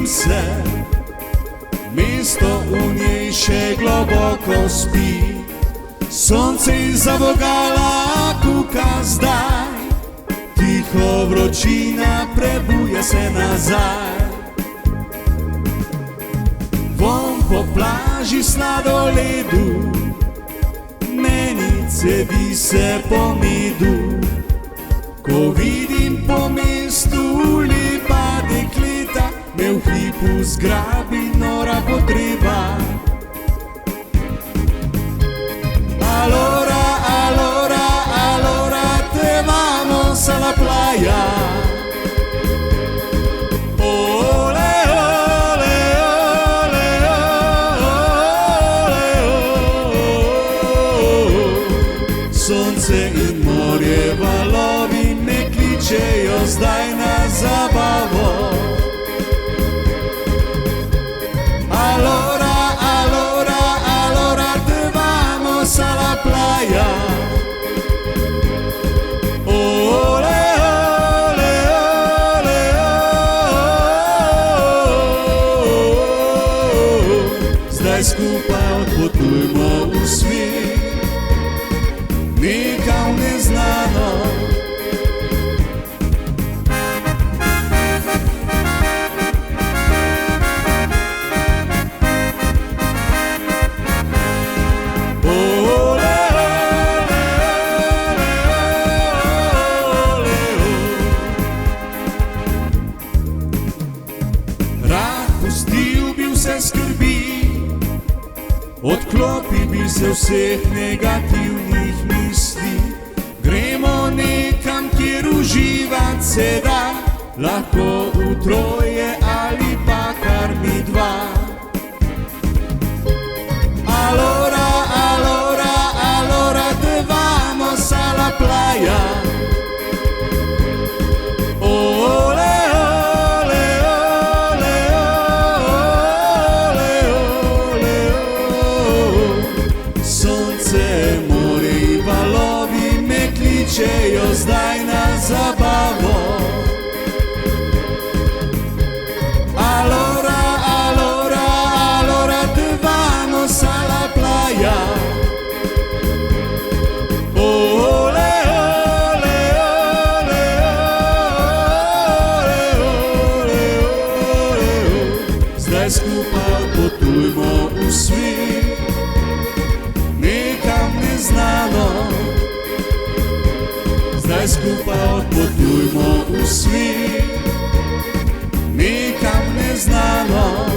se, mesto v njej še globoko spi. Sonce iza vogala kuka zdaj, tiho vročina prebuja se nazaj. Vonj po plaži sladoledu, menice vise po medu. Ko vidim po mestu lepa dekleta, me v hipu zgrabi nora potreba. Allora, allora, allora te vamos a la playa. Ole, ole, ole, ole, ole. Sonce in morje, valovi me kličejo zdaj na zabavo. Allora, allora, allora te vamos a la playa. Ole, ole, ole, ole. Zdaj skupaj odpotujmo v svet, nekam neznano. Pustil bi vse skrbi, odklopil bi se vseh negativnih misli. Gremo nekam, kjer uživat se da, lahko v troje ali pa kar mi dva. Allora, allora, allora te vamos a la playa. Kličejo zdaj na zabavo. Allora, allora, allora te vamos a la playa. Ole, ole, ole, ole, ole, ole. Zdaj skupaj potujmo v svet, nekam neznano. Zdaj skupaj odpotujmo v svet, nekam neznano.